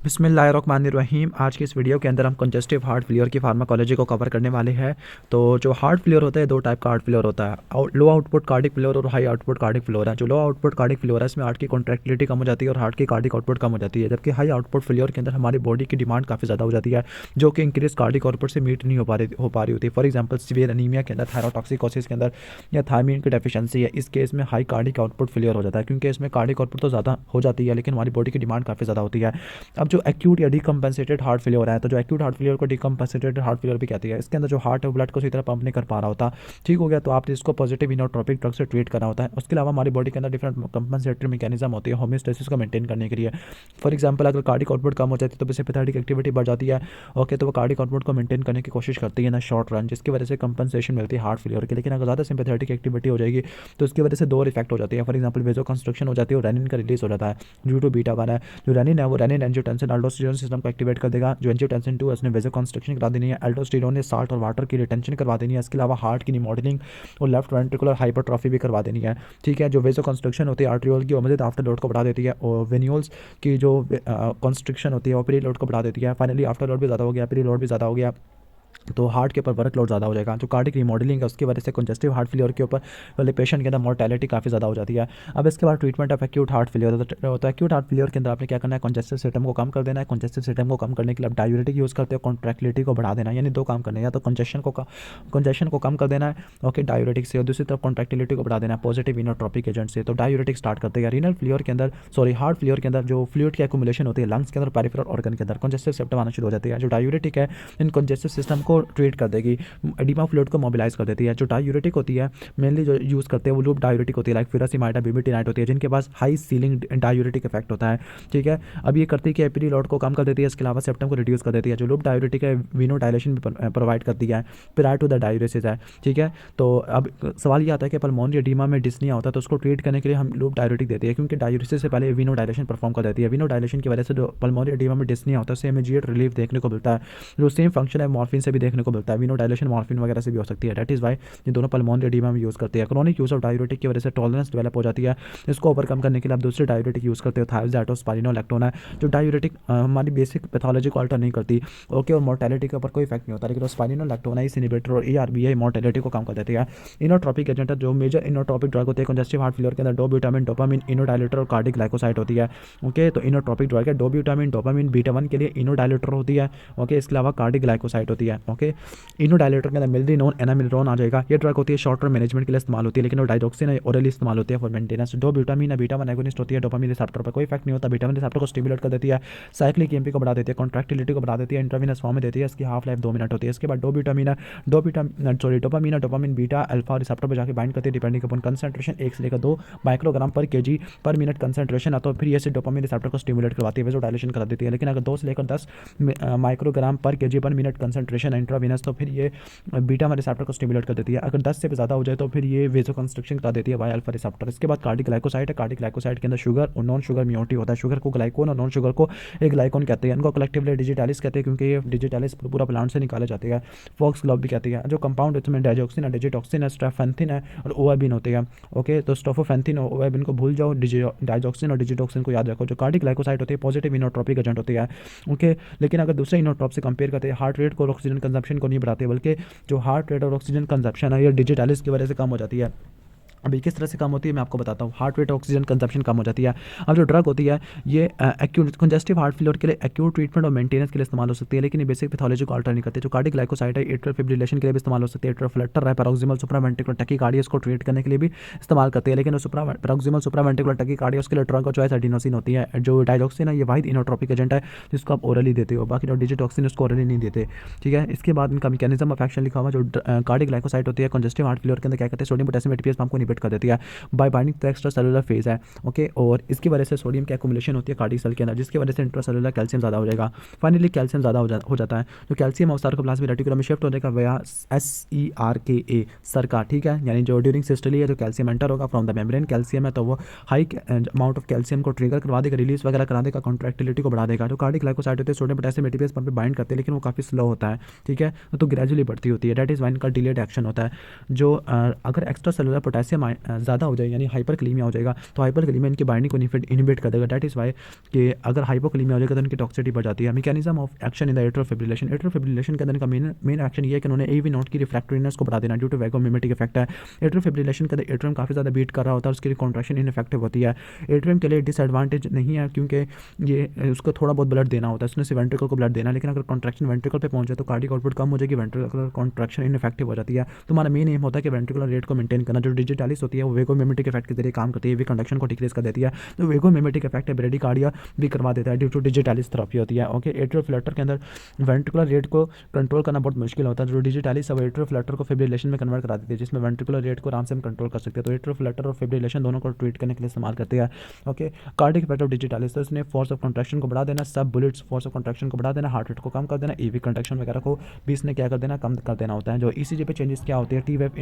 बिस्मिल्लाहिर्रहमानिर्रहीम। आज की इस वीडियो के अंदर हम कंजेस्टिव हार्ट फेलियर की फार्माकोलॉजी को कवर करने वाले हैं। तो जो हार्ट फेलियर होता है, दो टाइप का हार्ट फेलियर होता है, लो आउटपुट कार्डिक फेलियर और हाई आउटपुट कार्डिक फेलियर है। जो लो आउटपुट कार्डिक फेलियर है इसमें हार्ट की कॉन्ट्रैक्टिलिटी कम हो जाती है और हार्ट की कार्डिक आउटपुट कम हो जाती है। जबकि हाई आउटपुट फेलियर के अंदर हमारी बॉडी की डिमांड काफ़ी ज़्यादा हो जाती है, जो कि इंक्रीज कार्डिक आउटपुट से मीट नहीं हो पा रही होती। फॉर एग्जाम्पल सीवियर एनीमिया के अंदर, थायरोटॉक्सिकोसिस के अंदर या थायमीन की डेफिशिएंसी है, इस केस में हाई कार्डिक आउटपुट फेलियर हो जाता है, क्योंकि इसमें कार्डिक आउटपुट तो ज़्यादा हो जाती है लेकिन हमारी बॉडी की डिमांड काफ़ी ज़्यादा होती है। अब जो एक्यूट या डिकम्पेंसेटेड हार्ट फेलियर है, तो जो एक्यूट हार्ट फेलियर को डिकम्पेंसेटेड हार्ट फेलियर भी कहती है। इसके अंदर जो हार्ट है ब्लड को सही तरह पंप नहीं कर पा रहा होता, ठीक हो गया, तो आपने इसको पॉजिटिव इनोट्रोपिक ड्रग से ट्रीट करना होता है। उसके अलावा हमारी बॉडी के अंदर डिफरेंट कंपनसेटरी मैकेनिज्म होती है होमियोस्टेसिस को मेंटेन करने के लिए। फॉर एग्जांपल अगर कार्डिक आउटपुट कम हो जाती है तो सिम्पैथेटिक एक्टिविटी बढ़ जाती है, ओके, तो वो कार्डिक आउटपुट को मेंटेन करने की कोशिश करती है ना शॉर्ट रन, जिसकी वजह से कंपनसेशन मिलती है हार्ट फेलियर की। लेकिन अगर ज़्यादा सिम्पैथेटिक एक्टिविटी हो जाएगी तो उसकी वजह से दो और इफेक्ट हो जाती है। फॉर एग्जांपल वेजो कंस्ट्रक्शन हो जाती है और रेनिन का रिलीज हो जाता है ड्यू टू बीटा वन है। जो रेनिन है वो रेनिन एंजियोटेंसिन अल्डोस्टेरोन सिस्टम को एक्टिवेट कर देगा। जो एंजियोटेंसिन 2 उसने वेजो कंस्ट्रक्शन करा देनी है। एल्डोस्टेरोन ने साल्ट और वाटर की रिटेंशन करवा देनी है। इसके अलावा हार्ट की रिमॉडलिंग और लेफ्ट वेंट्रिकुलर हाइपरट्रॉफी भी करवा देनी है, ठीक है। जो वेजो कंस्ट्रक्शन होती है आर्ट्रियोल की, वो मजीद आफ्टर लोड को बढ़ा देती है, और वेन्यूल्स की जो कंस्ट्रक्शन होती है वो प्री लोड को बढ़ा देती है। फाइनली आफ्टर लोड भी ज़्यादा हो गया, प्री लोड भी ज़्यादा हो गया, तो हार्ट के ऊपर वर्कलोड ज़्यादा हो जाएगा। जो कार्डिक रिमॉडलिंग है उसकी वजह से कंजेस्टिव हार्ट फेलियर के ऊपर वाले पेशेंट के अंदर मोर्टेलिटी काफ़ी ज़्यादा हो जाती है। अब इसके बाद treatment of acute heart failure होता है। एक्यूट हार्ट फेलियर के अंदर आपने क्या करना है, कंजेस्टिव सिस्टम को कम कर देना है। कंजेस्टिव सिस्टम को कम करने के लिए आप डायूरेटिक यूज़ करते हो, कॉन्ट्रैक्टिलिटी को बढ़ा देना है, यानी दो काम करने हैं, या तो कंजेशन को कम कर देना है, ओके, डायूरेटिक से, और दूसरी तरफ कॉन्ट्रैक्टिलिटी को बढ़ा देना है पॉजिटिव इनोट्रोपिक एजेंट से। तो डायूरेटिक स्टार्ट करते हैं। रीनल फेलियर के अंदर, सॉरी, हार्ट फेलियर के अंदर जो फ्लूइड की एक्युमुलेशन होती है लंग्स के अंदर, पेरिफेरल ऑर्गन के अंदर, कंजेस्टिव सिस्टम आना शुरू हो जाती है। जो डायूरेटिक है इन कंजेस्टिव सिस्टम को ट्रीट कर देगी, एडिमा फ्लूइड को मोबिलाइज कर देती है। जो डायूरेटिक होती है मेनली जो यूज़ करते हैं वो लूप डायूरेटिक होती है, लाइक फिरासिमाइड, बीबीटिनाइट होती है, जिनके पास हाई सीलिंग डायूरेटिक इफेक्ट होता है, ठीक है। अब ये करती है कि एपिरी लोड को कम कर देती है, इसके अलावा सेप्टम को रिड्यूस कर देती है। जो लूप डायूरेटिक है वीनो डायलेशन भी प्रोवाइड करती है प्रायर टू द डायूरेसिस है, ठीक है। तो अब सवाल ये आता है कि पल्मोनरी एडिमा में डिस्निया होता है तो उसको ट्रीट करने के लिए हम लूप डायूरेटिक देते हैं, क्योंकि डायूरेसिस से पहले वीनो डायलेशन परफॉर्म कर देती है। वीनो डायलेशन की वजह से जो पल्मोनरी एडिमा में डिस्निया होता है उससे इमीडिएट रिलीफ देखने को मिलता है। जो सेम फंक्शन है मॉर्फिन से भी देखने को मिलता है, वीनो डायलेशन मॉर्फिन वगैरह से भी हो सकती है। दैट इज़ वाई ये दोनों पल्मोनरी एडिमा में यूज़ करते हैं। क्रोनिक यूज़ ऑफ डायूरेटिक की वजह से टॉलरेंस डेवलप हो जाती है। इसको ओवरकम करने के लिए आप दूसरे डायूरेटिक यूज़ करते हो, थायोजाइड और स्पाइनोलैक्टोन है। जो डायूरेटिक हमारी बेसिक पैथोलॉजी को अल्टर नहीं करती, ओके, और मोर्टेलिटी के ऊपर कोई इफेक्ट नहीं होता, लेकिन स्पाइनोलैक्टोन है इस इनहिबिटर और ARBI मोर्टेलिटी को कम कर देती है। इनोट्रोपिक एजेंट है, जो मेजर इनोट्रोपिक ड्रग होते हैं कंजेस्टिव हार्ट फेलियर के अंदर, डोब्यूटामिन, डोपामिन, इनोडायलेटर और कार्डिक ग्लाइकोसाइड होती है, ओके। तो इनोट्रोपिक ड्रग है, डोब्यूटामिन, डोपामिन, बीटा वन के लिए इनोडायलेटर होती है, ओके। इसके अलावा कार्डिक ग्लाइकोसाइड होती है, ओके। इनोडायलेटर के अंदर मिल्ड्रिनोन, एनामिनोन आ जाएगा। ये ड्रग होती है शॉर्ट टर्म मैनेजमेंट के लिए इस्तेमाल होती है, लेकिन वो डाइडोक्सिन है ओरली इस्तेमाल होती है फॉर मेंटेनेंस। दो ब्यूटामिन है, बीटा वन एगोनिस्ट होती है, डोपामिन रिसेप्टर पर कोई इफेक्ट नहीं होता, बीटा वन रिसेप्टर को स्टिमुलेट कर देती है, साइक्लिक EMP को बढ़ा देती है, कॉन्ट्रैक्टिलिटी को बढ़ा देती है, इंट्रावेनस फॉर्म में देती है। इसकी हाफ लाइफ 2 मिनट होती है। इसके बाद डोपामिन है, डोपामिन बीटा अल्फा रिसेप्टर पर जाके बाइंड करती है, डिपेंडिंग अपॉन कंसंट्रेशन 1 से लेकर 2 माइक्रोग्राम पर केजी पर मिनट कंसंट्रेशन है, तो फिर ये से डोपामिन रिसेप्टर को स्टिमुलेट करवाती है, वेसोडाइलेशन करा देती है। लेकिन अगर 2 से लेकर 10 माइक्रोग्राम पर केजी पर मिनट कंसंट्रेशन है इंट्रावेनस, तो फिर ये बीटा रिसेप्टर को स्टिमुलेट कर देती है। अगर 10 से भी ज़्यादा हो जाए तो फिर ये वेजो कंस्ट्रक्शन करा देती है वाई अल्फा रिसेप्टर। इसके बाद कार्डिक ग्लाइकोसाइड है। कार्डिक ग्लाइकोसाइड के अंदर शुगर और नॉन शुगर म्योटी होता है। शुगर को ग्लाइकोन और नॉन शुगर को एक ग्लाइकोन कहते हैं। इनको कलेक्टिवली डिजिटालिस कहते हैं, क्योंकि ये डिजिटालिस पूरा प्लांट से निकाले जाते हैं। फॉक्स ग्लोब भी कहती है। जो कंपाउंड इसमें डाइजोक्सिन है, डिजिटॉक्सिन है, स्ट्रेफेंथिन है और ओएबिन होते हैं, ओके। तो स्टोफोफेंथिन और ओएबिन को भूल जाओ, डाइजोक्सिन और डिजिटॉक्सिन को याद रखो। जो कार्डिक ग्लाइकोसाइड होती है पॉजिटिव इनोट्रोपिक एजेंट होती है, ओके। लेकिन अगर दूसरे इनोट्रोप से कंपेयर करते हैं, हार्ट रेट को और ऑक्सीजन कंजम्पशन को नहीं बढ़ाते, बल्कि जो हार्ट रेट और ऑक्सीजन कंजप्शन है ये डिजिटालिस की वजह से कम हो जाती है। अभी किस तरह से कम होती है मैं आपको बताता हूँ। हार्ट रेट ऑक्सीजन कंजप्शन कम हो जाती है। अब जो ड्रग होती है ये एक्यूट कंजेस्टिव हार्ट फेलियर के लिए एक्यूट ट्रीटमेंट और मेंटेनेंस के लिए इस्तेमाल हो सकती है, लेकिन ये बेसिक पैथोलॉजी को अल्टर नहीं करती। जो कार्डिक ग्लाइकोसाइड है एट्रियल फिब्रिलेशन के लिए भी इस्तेमाल हो सकती है। एट्रियल फ्लटर है, पैरोक्सिमल सुप्रावेंट्रिकुलर टैकीकार्डिया को ट्रीट करने के लिए भी इस्तेमाल करते हैं, लेकिन पैरोक्सिमल सुप्रावेंट्रिकुलर टैकीकार्डिया के लिए ड्रग का चॉइस एडिनोसिन होती है। जो डाइजोक्सिन है ये वाहिद इनोट्रोपिक एजेंट है जिसको आप ओरली देते हो, बाकी जो डिजिटॉक्सिन उसको ओरली नहीं देते, ठीक है। इसके बाद इनका मैकेनिज्म ऑफ एक्शन लिखा हुआ। जो कार्डिक ग्लाइकोसाइड होती है कंजेस्टिव हार्ट फेलियर के अंदर क्या करते हैं, सोडियम पोटेशियम एटीपीएस पंप को इनहिबिट कर देती है bye binding the extra cellular phase है, ओके। और इसकी वजह से सोडियम की एक्युमुलेशन होती है कार्डिक सेल के अंदर, जिसकी वजह से इंट्रासेलुलर कैल्शियम ज़्यादा हो जाएगा। फाइनली कैल्शियम ज़्यादा हो जाता है। जो कैल्शियम और सार्कोप्लाज्मिक रेटिकुलम में शिफ्ट होने का वया SERKA सरका, ठीक है। यानी जो ड्यूरिंग सिस्टोली है जो कैल्शियम एंटर होगा फ्रॉम द मेम्ब्रेन, कैल्शियम है तो वो हाई अमाउंट ऑफ कैल्शियम को ट्रिगर करवा देगा, रिलीज वगैरह करा देगा, कॉन्ट्रैक्टिलिटी को बढ़ा देगा। जो कार्डिक ग्लाइकोसाइड होते हैं सोडियम पोटेशियम एटीपीएस पंप पे बाइंड करते हैं, लेकिन वो काफ़ी स्लो होता है, ठीक है। तो ग्रेजुअली बढ़ती होती है, दैट इज़ वाई इनका डिलेड एक्शन होता है। जो अगर एक्स्ट्रा सेलुलर पोटेशियम से ज़्यादा हो जाए यानी हाइपरकलीमिया हो जाएगा, तो हाइपरकलीमिया इनकी बाइंडिंग को इनहिबिट कर देगा। दैट इज़ वाई कि अगर हाइपोकलीमिया हो जाएगा तो इनकी टॉक्सिसिटी बढ़ जाती है। Mechanism of action in the atrial fibrillation, atrial fibrillation के अंदर इनका मेन एक्शन ये है कि उन्होंने AV नोड की रिफ्रैक्टरीनेस को बढ़ा देना ड्यू टू वैगोमिमेटिक इफेक्ट है। एट्रियल फिब्रिलेशन के अंदर एट्रियम काफ़ी ज़्यादा बीट कर रहा होता है, उसकी कॉन्ट्रैक्शन इनफेक्टिव होती है। एट्रियम के लिए डिसएडवांटेज नहीं है क्योंकि ये उसको थोड़ा बहुत ब्लड देना होता है, उसने सिर्फ वेंट्रिकल को ब्लड देना है, लेकिन अगर कॉन्ट्रैक्शन वेंट्रिकल पे पहुंचे तो कार्डिक आउटपुट कम हो जाएगी, वेंट्रिकल कॉन्ट्रैक्शन इनफेक्टिव हो जाती है। तो हमारा मेन एम होता है कि वेंट्रिकुलर रेट को मेंटेन करना। जो डिजिटालिस होती है वो वेगोमिमेटिक इफेक्ट के जरिए काम करती है, वे कंडक्शन को डिक्रीज कर देती है। तो वेगोमिमेटिक इफेक्ट है ब्रेडिकार्डिया भी करवा देता है ड्यू टू डिजिटालिस थेरेपी होती है। ओके, एट्रियल फ्लटर के अंदर वेंट्रिकुलर रेट को कंट्रोल करना बहुत मुश्किल होता है। जो डिजिटालिस अब एट्रियल फ्लटर को फिब्रिलेशन में कन्वर्ट करा देती है, जिसमें वेंट्रिकुलर रेट को आराम से हम कंट्रोल कर सकते हैं। तो एट्रियल फ्लटर और फिब्रिलेशन दोनों को ट्रीट करने के लिए इस्तेमाल करते हैं। Okay, cardiac effect of digitalis, तो इसने फोर्स ऑफ कंट्रैक्शन को बढ़ा देना, सब बुलेट्स फोर्स ऑफ कंट्रैक्शन को बढ़ा देना, हार्ट रेट को कम कर देना, EV कंट्रैक्शन वगैरह को भी इसने क्या कर देना, कम कर देना होता है। जो ECG पे चेंजेस क्या होते हैं, T वेव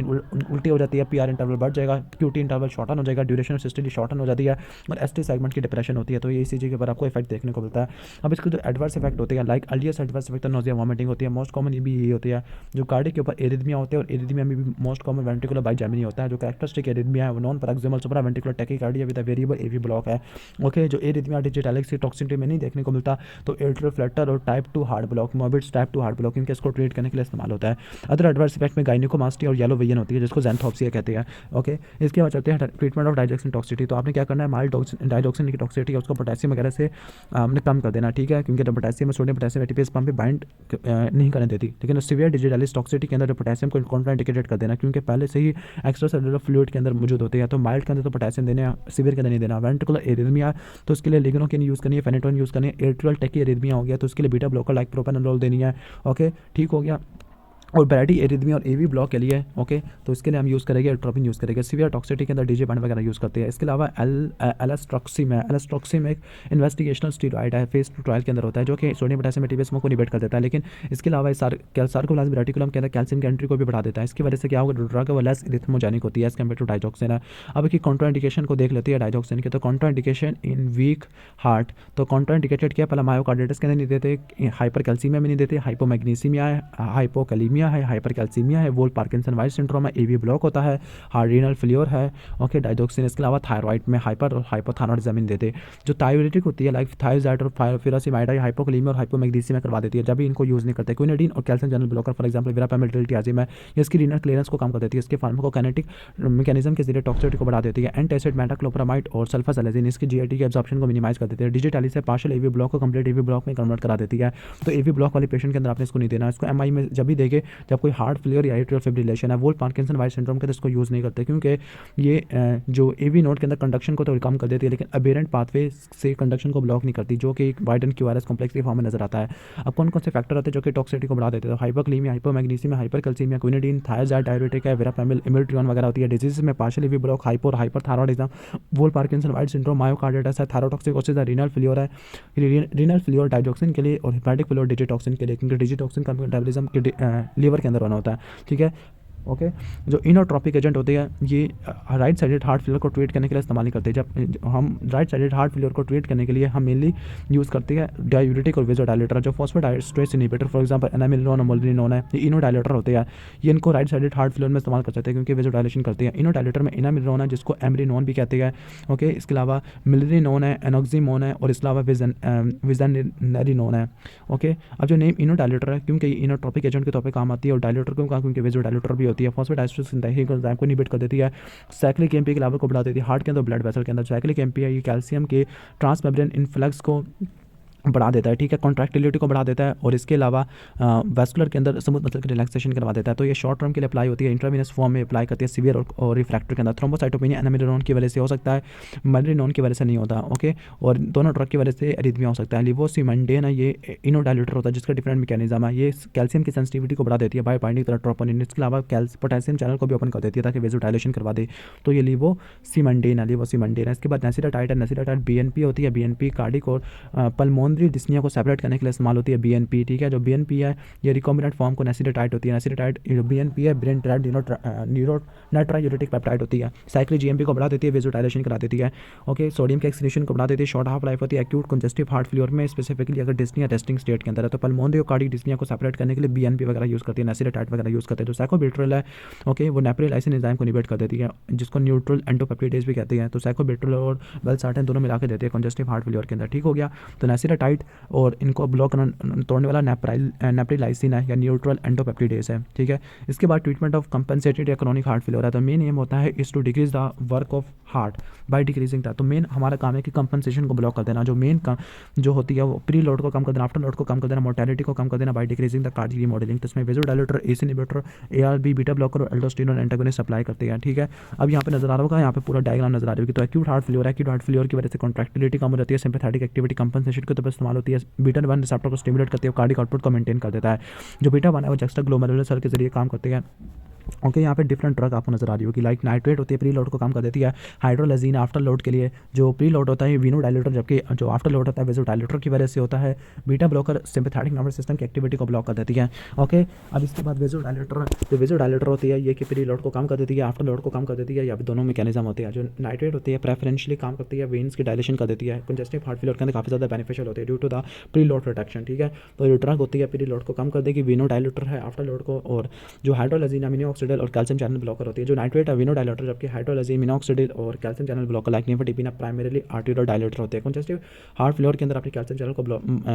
उल्टी हो जाती है, PR इंटरवल बढ़ जाएगा, QT इंटरवल शॉर्टन हो जाएगा, ड्यूरेशन ऑफ सिस्टोली शॉर्टन हो जाती है, और ST सेगमेंट की डिप्रेशन होती है। तो ये ECG के ऊपर आपको इफेक्ट देखने को मिलता है। अब इसके जो एडवर्स इफेक्ट होते हैं, लाइक अर्लीस्ट एडवर्स इफेक्ट तो नोजिया वॉमिटिंग होती है, मोस्ट कॉमन ये भी यही होती है। जो कार्डिक के ऊपर एरिथमिया होते हैं, और एरिथमिया में भी मोस्ट कॉमन वेंट्रिकुलर बाइजेमिनी होता है। जो कैरेक्टरिस्टिक एरिथमिया है वो non paroxysmal supra ventricular tachycardia with a variable AV block है। ओके, जो एरिथमिया डिजिटालिस की टॉक्सिसिटी में नहीं देखने को मिलता, तो एट्रियल फ्लटर और type 2 heart block, Mobitz type 2 heart blocking के इसको ट्रीट करने के लिए इस्तेमाल होता है। अदर एडवर्स इफेक्ट में गाइनिकोमास्टिया और येलो वेयन होती है, जिसको ज़ैंथोप्सिया कहते हैं। ओके, इसके बाद चलते हैं ट्रीटमेंट ऑफ डाइजोक्सिन टॉक्सिसिटी। तो आपने क्या करना है, माइल्ड डाइजोक्सिन की टॉक्सिसिटी है उसको पोटेशियम वगैरह से हमने कम कर देना, ठीक है, क्योंकि जब potassium sodium potassium ATPase pump पे बाइंड नहीं करने देती। लेकिन सीवियर डिजिटालिस टॉक्सिसिटी के अंदर जो पोटेशियम को कॉन्ट्राइंडिकेटेड कर देना, क्योंकि पहले से ही एक्स्ट्रा सेलुलर फ्लूइड के अंदर मौजूद होते हैं। तो माइल्ड के अंदर तो पोटेशियम देने, सीवियर के अंदर नहीं देना। वेंट्रिकुलर एरिथमिया, तो उसके लिए लिग्नोकेन यूज़ करनी है, फेनेटोन यूज़ करनी है। एट्रियल टैकी एरिथमिया हो गया तो उसके लिए बीटा ब्लॉकर लाइक प्रोपेनोल देनी है। ओके, ठीक हो गया। और ब्रैडी एरिथमिया और AV ब्लॉक के लिए ओके, तो इसके लिए हम यूज़ करेंगे एट्रोपिन यूज़ करेंगे। सीवियर टॉक्सिसिटी के अंदर डीजे बैंड वगैरह यूज़ करते हैं। इसके अलावा एलेस्ट्रॉक्सिम है। एलेस्ट्रॉक्सिम एक इन्वेस्टिगेशनल स्टीरॉइड है, फेज 2 ट्रायल के अंदर होता है, जो कि सोडियम पोटेशियम एटीपीएस को इनहिबिट कर देता है। लेकिन इसके अलावा सार्कोप्लाज्म रेटिकुलम के अंदर कैल्शियम की एंट्री को भी बढ़ा देता है। इसकी वजह से क्या होगा, ड्रग वो लेस रिथमोजेनिक होती है एज कम्पेयर टू डाइजोक्सिन है। अब इसकी कॉन्ट्राइंडिकेशन को देख लेती है डाइजोक्सिन के। तो कॉन्ट्राइंडिकेशन इन वीक हार्ट, तो कॉन्ट्राइंडिकेटेड क्या, पहला मायोकार्डिटिस के अंदर नहीं देते, हाइपर कैल्सीमिया में नहीं देते, हाइपोमैग्नीसीमिया है, हाइपोकैलीमिया है, हाइपर कैल्सीमिया है, वोल पार्किंसन वाइट सिंड्रोम है, AV ब्लॉक होता है, हार्ट रीनल फेलियर है। ओके, डाइजोक्सिन। इसके अलावा थायराइड में हाइपर और हाइपोथायरॉइडिज्म नहीं देते। जो थायरोइडिक होती है लाइक थायोजाइड और फिरासिमाइड हाइपोकैलीमिया और हाइपोमैग्नीसिमिया करवा देती है, जब भी इनको यूज़ नहीं करते। क्विनिडीन और calcium channel blocker for example verapamil diltiazem है, ये इसकी रीनल क्लियरेंस को कम कर देती है। इसके फार्माकोकाइनेटिक मैकेनिज्म के जरिए टॉक्सिसिटी को बढ़ा देती है। एंटासिड मेटाक्लोप्रामाइड और सल्फासैलाजिन इसकी GIT के एब्जॉर्प्शन को मिनिमाइज कर देते हैं। डिजिटालिस से पार्शियल AV ब्लॉक को कंप्लीट AV ब्लॉक में कन्वर्ट करा देती है। तो AV ब्लॉक वाले पेशेंट के अंदर आपने इसको नहीं देना। इसको MI में जब भी देखे जब कोई हार्ट फेलियर या एट्रियल फिब्रिलेशन है, वोल पार्किंसन वाइट सिंड्रोम के, तो इसको यूज़ नहीं करते, क्योंकि ये जो AV नोड के अंदर कंडक्शन को तो कम कर देती है, लेकिन अबेरेंट पाथवे से कंडक्शन को ब्लॉक नहीं करती, जो कि एक वाइडन QRS कॉम्प्लेक्स के फॉर्म में नजर आता है। अब कौन कौन से फैक्टर आते हैं जो कि टॉक्सिसिटी को बढ़ा देते हैं, तो हाइपोकैलीमिया, हाइपोमैग्नीसिमिया, हाइपरकैल्सीमिया, क्विनिडीन, थायोजाइड डायरेटिक है, विरापेमिल, इमिल्ट्रियन वगैरह होती है। डिजीज में पार्शियल AV ब्लॉक, हाइपो और हाइपरथायरॉइडिज्म, वोल पार्किंसन वाइट सिंड्रोम, मायोकार्डिटिस है, थायरोटॉक्सिकोसिस है, रीनल फेलियर है। रीनल फेलियर डाइजोक्सिन के लिए और हेपेटिक फेलियर डिजिटॉक्सिन के लिए, क्योंकि डिजिटॉक्सिन का मेटाबॉलिज्म लीवर के अंदर होना होता है, ठीक है। ओके, जो इनोट्रॉपिक एजेंट होते हैं ये राइट साइडेड हार्ट फेलियर को ट्रीट करने के लिए इस्तेमाल नहीं करते। जब हम राइट साइडेड हार्ट फेलियर को ट्रीट करने के लिए हम मेनली यूज़ करते हैं डायूरेटिक और वेजोडाइलेटर, जो फॉस्फोडाइस्ट्रेस इनहिबिटर फॉर एग्जांपल एनामिनोन और मोलिनोन है, ये इनोडाइलेटर होते हैं। ये इनको राइट साइडेड हार्ट फेलियर में इस्तेमाल कर सकते हैं क्योंकि वेजोडाइलेशन करते हैं। इनोडाइलेटर में एनामिनोन है, जिसको एमरिनोन भी कहते हैं। ओके, इसके अलावा मिलरिनोन है, एनोक्सिमोन है, और इसके अलावा विजनरिनोन है। ओके, अब जो नेम इनोडाइलेटर है क्योंकि इनोट्रॉपिक एजेंट के तौर पे काम आती है, और डाइलेटर क्यों कहा, क्योंकि वेजोडाइलेटर भी होती है। फॉस्फोडाइस्ट्रेस को इनहिबिट कर देती है। साइक्लिक एमपी के लेवल को बढ़ा देती है हार्ट के अंदर, ब्लड वेसल के अंदर। साइक्लिक एमपी है, ये कैल्शियम के ट्रांसमेम्ब्रेन इन्फ्लक्स को बढ़ा देता है, ठीक है, कॉन्ट्रैक्टिलिटी को बढ़ा देता है, और इसके अलावा वैस्कुलर के अंदर स्मूथ मसल की रिलैक्सेशन करवा देता है। तो ये शॉर्ट टर्म के लिए अप्लाई होती है, इंट्रावेनस फॉर्म में अप्लाई करती है सिवियर और रिफ्रैक्टर के अंदर। थ्रोम्बोसाइटोपेनिया एनामिनोन की वजह से हो सकता है, मलिनोन की वजह से नहीं होता। ओके, और दोनों ड्रग की वजह से एरिथमिया हो सकता है। लिवोसिमेंडेन है, ये इनोडाइलेटर होता है, जिसका डिफरेंट मैकेनिज्म है। ये कैल्शियम की सेंसिटिविटी को बढ़ा देती है बाय बाइंडिंग तरह ट्रोपोनिन। इसके अलावा पोटेशियम चैनल को भी ओपन कर देती है ताकि वेजोडाइलेशन करवा दे। तो ये लिवोसिमेंडेन है। इसके बाद नेसिडाटाइड है, नेसिडाटाइड BNP होती है, BNP कार्डिक और पल्मोन प्राइमरी डिस्निया को सेपरेट करने के लिए इस्तेमाल होती है बीएनपी, ठीक है। जो बीएनपी है ये रिकॉम्बिनेंट फॉर्म को नेसिडेटाइड होती है, नेसिडेटाइड जो बीएनपी है ब्रेन ड्राइव न्यूरोनाइट्रायूरेटिक पेप्टाइड होती है, साइक्लिक जीएमपी को बढ़ा देती है, वेजोडाइलेशन करा देती है, ओके। सोडियम के एक्सक्रीशन को बढ़ा देती है, शॉर्ट हाफ लाइफ होती है एक्यूट कंजेस्टिव हार्ट फेलियर में, स्पेसिफिकली अगर डिस्निया रेस्टिंग स्टेट के अंदर है तो पल्मोनरी और कार्डिक डिस्निया को सेपरेट करने के लिए बीएनपी वगैरह यूज़ करती है, नेसिडेटाइड वगैरह यूज़ करते हैं। जो साइकोबिट्रल है, ओके, वो नेप्रिलाइसिन एंजाइम को इनहिबिट कर देती है, जिसको न्यूट्रल एंडोपेप्टिडेज भी कहते हैं। तो साइकोबिट्रल और वेलसार्टन दोनों मिला के देते हैं कंजेस्टिव हार्ट फेलियर के अंदर, ठीक हो गया। तो नेसिडेटाइड और इनको ब्लॉक तोड़ने वाला नेप्रिलाइसिन है या न्यूट्रल एंडोपेप्टिडेज है, ठीक है। इसके बाद ट्रीटमेंट ऑफ कंपनसेटेड या क्रोनिक हार्ट फेलियर है। तो मेन एम होता है is to decrease the work of heart by decreasing the, तो मेन हमारा काम है कि कंपनसेशन को ब्लॉक कर देना, जो मेन जो होती है वो प्री लोड को कम कर देना, आफ्टर लोड को कम कर देना, मोर्टेलिटी को कम कर देना bye decreasing the cardiac remodelling. तो इसमें vasodilator, ACE inhibitor, ARB, beta blocker और एल्डोस्टेरोन एंटागोनिस्ट अप्लाई करते हैं, ठीक है। अब यहाँ पे नजर आ रहा होगा, यहाँ पे पूरा डायग्राम नजर आ रही होगी। तो एक्यूट हार्ट फेलियर है, एक्यूट हार्ट फेलियर की वजह से कॉन्ट्रैक्टिलिटी कम हो जाती है, सिंपैथेटिक एक्टिविटी कंपनसेशन के तौर पर इस्तेमाल होती है, बीटा 1 रिसेप्टर को स्टिमुलेट करती है, कार्डियक आउटपुट को मेंटेन कर देता है। जो बीटा 1 है वो जस्टाग्लोमेरुलर सेल के जरिए काम करते हैं, ओके। यहाँ पे डिफरेंट ड्रग आपको नजर आ रही होगी, लाइक नाइट्रेट होती है प्री लोड को कम कर देती है, हाइड्रोलेजिन आफ्टर लोड के लिए, जो प्री लोड होता है वीनोडाइलेटर, जबकि जो आफ्टर लोड होता है वेजोडाइलेटर की वजह से होता है। Beta blocker sympathetic nervous system की एक्टिविटी को ब्लॉक कर देती है, ओके। अब इसके बाद वेजोडाइलेटर होती है ये कि प्री लोड को कम कर देती है, आफ्टर लोड को कम कर देती है, या दोनों मैकेनिज्म होते हैं। जो नाइट्रेट होती है प्रेफरेंशियली काम करती है, वेन्स की डायलेशन कर देती है, कंजेस्टिव हार्ट फेलियर के अंदर काफ़ी ज़्यादा बेनिफिशियल होती है due to the pre load protection, ठीक है। तो ये ड्रग होती है प्री लोड को कम कर देगी, वीनोडाइलेटर है आफ्टर लोड को, और जो हाइड्रोलेजिन अमीनो ऑक्सीडेज और कैल्शियम चैनल ब्लॉकर होती है। जो नाइट्रेट है वीनोडाइलेटर, जबकि हाइड्रोलेजिन मिनॉक्सिडिल और calcium channel blocker like nifedipine primarily arterial dilator होते हैं। कंजेस्टिव हार्ट फेलियर के अंदर अपनी कैल्शियम चैनल को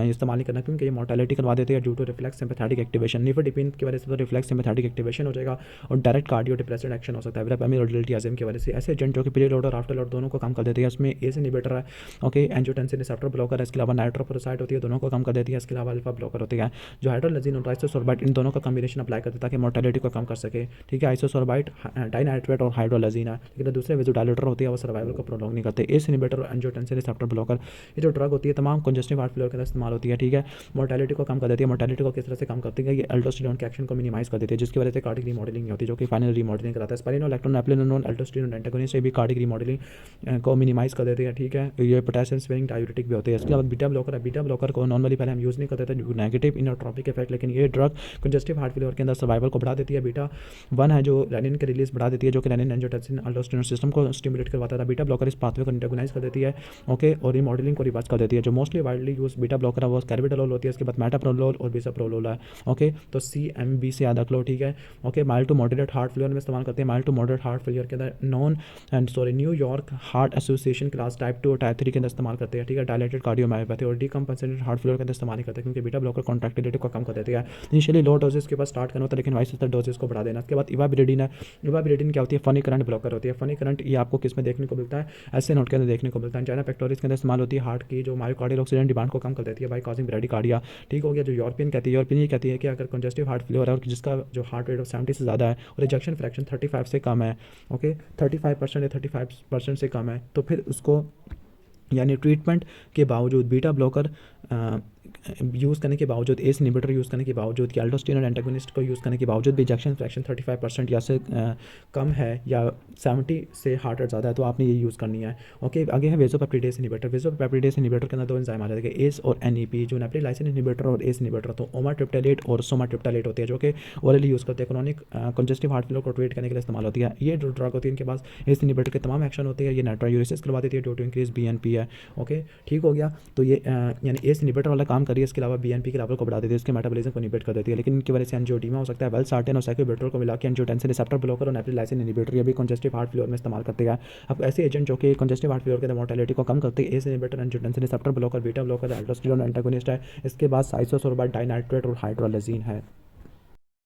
इस्तेमाल नहीं करना, क्योंकि ये मोर्टेलिटी करवा देते हैं due to reflex sympathetic activation. Nifedipine की वजह से तो रिफ्लेक्स सिंपैथेटिक एक्टिवेशन हो जाएगा और डायरेक्ट कार्डियो डिप्रेसिव एक्शन हो सकता है वेरापेमिरोडिलिटियाज्म की वजह से। ऐसे एजेंट जो कि प्री लोड और आफ्टर लोड दोनों को कम कर देते हैं, उसमें एस इनहिबिटर है, ओके, एंजियोटेंसिन रिसेप्टर ब्लॉकर है, इसके अलावा नाइट्रोपेरोसाइड होती है, दोनों को कम कर देती है, इसके अलावा अल्फा ब्लॉकर होती है। जो हाइड्रोलेजिन और आइसोसोर्बाइट इन दोनों का कॉम्बिनेशन अप्लाई करते हैं ताकि मोर्टेलिटी को कम कर सके, ठीक है। आइसोसोर्बाइट डाइनाइट्रेट और हाइड्रोलेजिन है, लेकिन दूसरे वेजोडाइलेटर होती है वो सर्वाइवल को प्रोलॉन्ग नहीं करते। एस इनहिबिटर और एंजियोटेंसिन रिसेप्टर ब्लॉकर ये जो ड्रग होती है तमाम कंजेस्टिव हार्ट फेलियर के अंदर इस्तेमाल होती है, ठीक है। मोर्टेलिटी को कम कर देती है। मोर्टेलिटी को किस तरह से कम करती है, ये एल्डोस्टेरोन के एक्शन को मिनिमाइज कर देती है, जिसकी वजह से कार्डियक रीमॉडलिंग होती है, जो कि फाइनल रीमॉडलिंग कराता है। स्पाइनोलेक्टोन एप्लिनोन एल्डोस्टेरोन एंटागोनिस्ट से भी कार्डियक रीमॉडलिंग को मिनिमाइज कर देती है, ठीक है। ये पोटेशियम स्पेयरिंग डायूरेटिक भी होते हैं। इसके बाद बीटा ब्लॉकर है, बीटा ब्लॉकर को नॉर्मली पहले हम यूज़ नहीं करते थे, नेगेटिव इनोट्रॉपिक इफेक्ट, लेकिन ये ड्रग कंजेस्टिव हार्ट फेलियर के अंदर सर्वाइवल को बढ़ा देती है। बीटा 1 है जो रेनिन के रिलीज बढ़ा देती है, जो कि रेनिन एंजियोटेंसिन अल्डोस्टेरोन सिस्टम को स्टिमुलेट करवाता था। बीटा ब्लॉकर इस पाथवे को एंटागोनाइज कर देती है, ओके, और रीमॉडलिंग को रिवर्स कर देती है। जो mostly widely use beta blocker है वो कैर्बिटोलोल होती है, इसके बाद मेटाप्रोलोल और बिसाप्रोलोल है, ओके। तो CMB से याद रख लो, ठीक है, okay. Mild to moderate heart failure में इस्तेमाल करते हैं। Mild to moderate heart failure के अंदर New York heart association class type 2 और टाइप 3 के अंदर इस्तेमाल करते हैं, ठीक है। डायलेटेड कार्डियोमायोपैथी और डीकम्पेंसेटेड हार्ट फेलियर के अंदर इस्तेमाल नहीं करते, क्योंकि बीटा ब्लॉकर कॉन्ट्रैक्टिलिटी को कम कर देती है। इनिशियली लो डोजेस के पास स्टार्ट करना होता है, लेकिन वाइस डोजेस को बढ़ा देना। उसके बाद इवाबिलिडिन है, इवाबिलिडिन क्या होती है, फनी करंट ब्लॉकर होती है। फनी करंट ये आपको किस में देखने को मिलता है, ऐसे नोट के अंदर देखने को मिलता है। चाइना पेक्टोरिस के अंदर इस्तेमाल होती है, हार्ट की जो मायोकार्डियल ऑक्सीजन डिमांड को कम कर देती है बाय कॉजिंग ब्रेडिकार्डिया, ठीक हो गया। जो यूरोपियन ये कहती है कि अगर कंजेस्टिव हार्ट फेलियर है और जिसका जो हार्ट रेट ऑफ 70 से ज़्यादा है और रिजेक्शन फ्रैक्शन 35 से कम है, ओके, 35% या 35% से कम है, तो फिर उसको यानी ट्रीटमेंट के बावजूद बीटा ब्लॉकर यूज़ करने के बावजूद, एस इनहिबिटर यूज़ करने के बावजूद, या एल्डोस्टेरोन एंटागोनिस्ट को यूज़ करने के बावजूद भी इजेक्शन फ्रैक्शन 35% या से कम है या 70 से हार्ट रेट ज़्यादा है, तो आपने ये यूज़ करनी है, ओके। आगे है वेजोपेप्टिडेज इनहिबिटर। वेजोपेप्टिडेज इनहिबिटर के अंदर दो एंजाइम आ जाते हैं, एस और NEP। जो नेप्रिलाइसिन इनहिबिटर और एस इनहिबिटर, तो ओमाट्रिप्टालेट और सोमाट्रिप्टालेट होते हैं, जो कि ओरली यूज़ करते हैं। क्रोनिक कंजेस्टिव हार्ट फेलियर को ट्रीट करने के लिए इस्तेमाल होती है। ये जो ड्रग होती है इनके पास एस इनहिबिटर के तमाम एक्शन होते हैं। ये नाइट्रायूरेसिस करवा देती है ड्यू टू इंक्रीज BNP है, ओके, ठीक हो गया। तो ये यानी एस इनहिबिटर वाला काम करिए, इसके अलावा BNP के लेवल को बढ़ा देती है, इसके मेटाबॉलिज्म को इनहिबिट कर देती है, लेकिन इनकी वजह से एंजियोडीमा हो सकता है। वेलसार्टेन और साइकोबिट्रल को मिला के एंजियोटेंसिन रिसेप्टर ब्लॉकर और नेप्रिलाइसिन इनहिबिटर ये भी कंजेस्टिव हार्ट फेलियर में इस्तेमाल करते हैं। अब ऐसे एजेंट जो कि कंजेस्टिव हार्ट फेलियर के अंदर मोर्टेलिटी को कम करते हैं, ACE inhibitor, angiotensin receptor blocker, beta blocker, aldosterone antagonist है। इसके बाद साइसोसोर्बाइड, डाइनाइट्रेट और हाइड्रोलेजिन है।